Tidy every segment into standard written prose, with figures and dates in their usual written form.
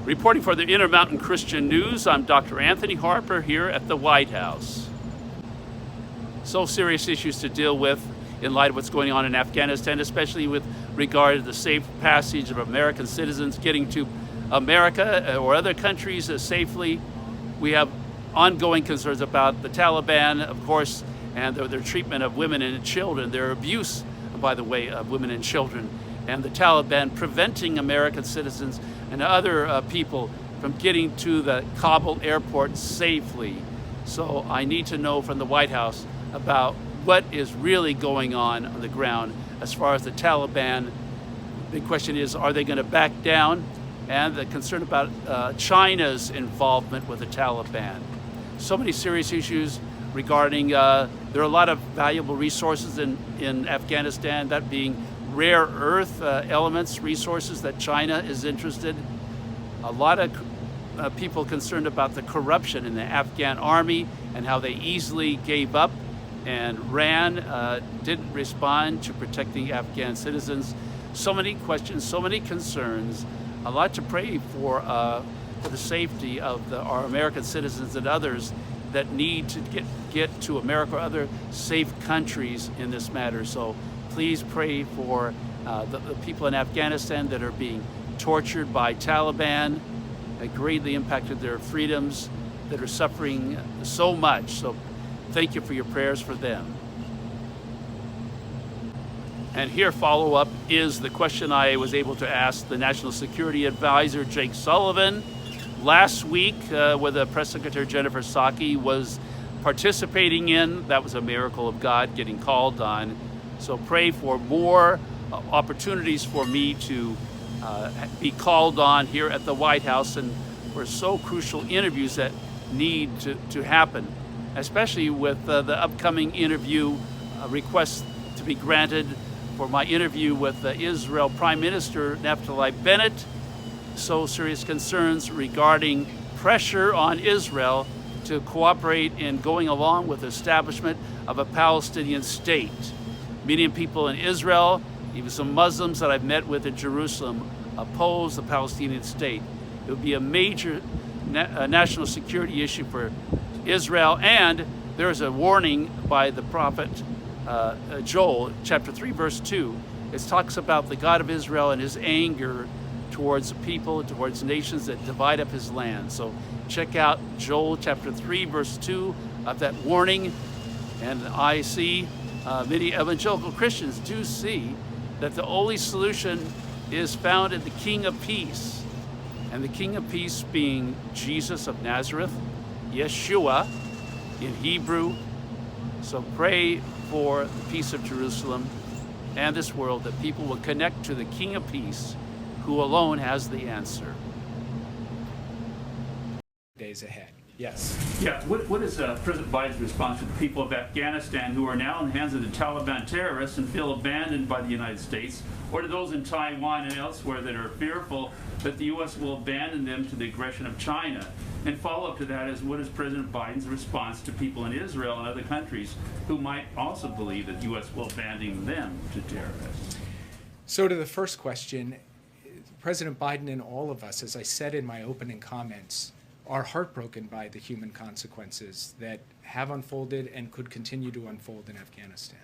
Reporting for the Intermountain Christian News, I'm Dr. Anthony Harper here at the White House. So serious issues to deal with in light of what's going on in Afghanistan, especially with regard to the safe passage of American citizens getting to America or other countries safely. We have ongoing concerns about the Taliban, of course, and their treatment of women and children, their abuse, by the way, of women and children, and the Taliban preventing American citizens and other people from getting to the Kabul airport safely. So I need to know from the White House about what is really going on the ground as far as the Taliban. The question is, are they going to back down? And the concern about China's involvement with the Taliban. So many serious issues regarding, there are a lot of valuable resources in Afghanistan, that being rare earth elements, resources that China is interested. A lot of people concerned about the corruption in the Afghan army and how they easily gave up and ran, didn't respond to protecting Afghan citizens. So many questions, so many concerns, a lot to pray for the safety of our American citizens and others that need to get to America or other safe countries in this matter. So please pray for the people in Afghanistan that are being tortured by Taliban, that greatly impacted their freedoms, that are suffering so much. So thank you for your prayers for them. And here follow-up is the question I was able to ask the National Security Advisor, Jake Sullivan, last week with Press Secretary Jennifer Psaki was participating in. That was a miracle of God getting called on. So pray for more opportunities for me to be called on here at the White House, and for so crucial interviews that need to happen, especially with the upcoming interview request to be granted for my interview with the Israel Prime Minister Naftali Bennett. So serious concerns regarding pressure on Israel to cooperate in going along with the establishment of a Palestinian state. Many people in Israel, even some Muslims that I've met with in Jerusalem, oppose the Palestinian state. It would be a major national security issue for Israel, and there is a warning by the prophet Joel, chapter 3, verse 2. It talks about the God of Israel and his anger towards people, towards nations that divide up his land. So check out Joel chapter 3, verse 2 of that warning. And I see many evangelical Christians do see that the only solution is found in the King of Peace. And the King of Peace being Jesus of Nazareth, Yeshua in Hebrew. So pray for the peace of Jerusalem and this world, that people will connect to the King of Peace, who alone has the answer. Days ahead. Yes. Yeah, what is President Biden's response to the people of Afghanistan who are now in the hands of the Taliban terrorists and feel abandoned by the United States, or to those in Taiwan and elsewhere that are fearful that the U.S. will abandon them to the aggression of China? And follow-up to that is, what is President Biden's response to people in Israel and other countries who might also believe that the U.S. will abandon them to terrorists? So to the first question, President Biden and all of us, as I said in my opening comments, are heartbroken by the human consequences that have unfolded and could continue to unfold in Afghanistan.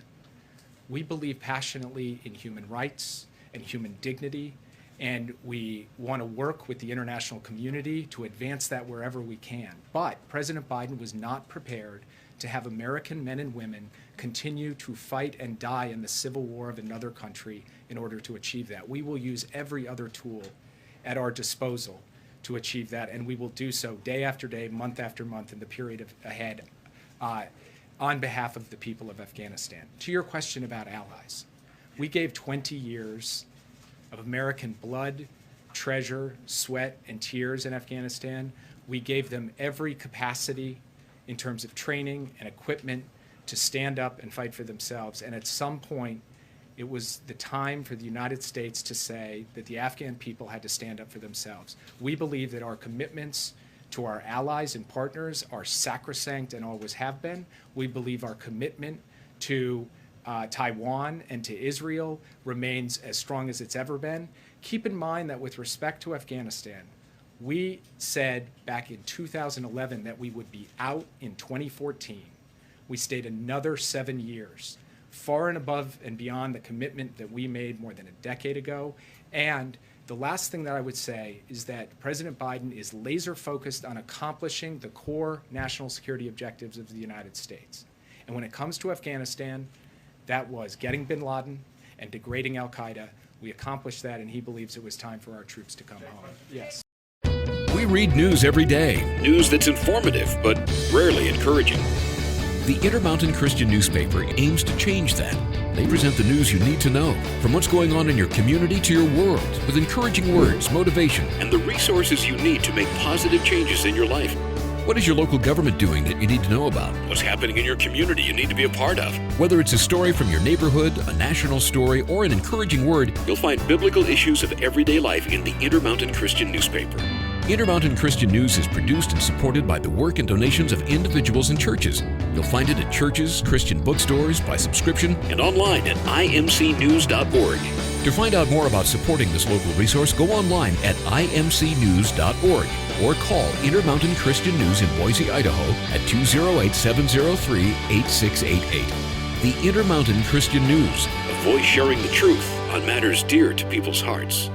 We believe passionately in human rights and human dignity, and we want to work with the international community to advance that wherever we can. But President Biden was not prepared to have American men and women continue to fight and die in the civil war of another country in order to achieve that. We will use every other tool at our disposal to achieve that, and we will do so day after day, month after month in the period ahead on behalf of the people of Afghanistan. To your question about allies, we gave 20 years of American blood, treasure, sweat, and tears in Afghanistan. We gave them every capacity in terms of training and equipment to stand up and fight for themselves. And at some point, it was the time for the United States to say that the Afghan people had to stand up for themselves. We believe that our commitments to our allies and partners are sacrosanct and always have been. We believe our commitment to Taiwan and to Israel remains as strong as it's ever been. Keep in mind that with respect to Afghanistan, We said back in 2011 that we would be out in 2014. We stayed another 7 years, far and above and beyond the commitment that we made more than a decade ago. And the last thing that I would say is that President Biden is laser focused on accomplishing the core national security objectives of the United States. And when it comes to Afghanistan, that was getting bin Laden and degrading al-Qaeda. We accomplished that, and he believes it was time for our troops to come home. Yes. We read news every day. News that's informative, but rarely encouraging. The Intermountain Christian newspaper aims to change that. They present the news you need to know, from what's going on in your community to your world, with encouraging words, motivation, and the resources you need to make positive changes in your life. What is your local government doing that you need to know about? What's happening in your community you need to be a part of? Whether it's a story from your neighborhood, a national story, or an encouraging word, you'll find biblical issues of everyday life in the Intermountain Christian newspaper. Intermountain Christian News is produced and supported by the work and donations of individuals and churches. You'll find it at churches, Christian bookstores, by subscription, and online at imcnews.org. To find out more about supporting this local resource, go online at imcnews.org or call Intermountain Christian News in Boise, Idaho at 208-703-8688. The Intermountain Christian News, a voice sharing the truth on matters dear to people's hearts.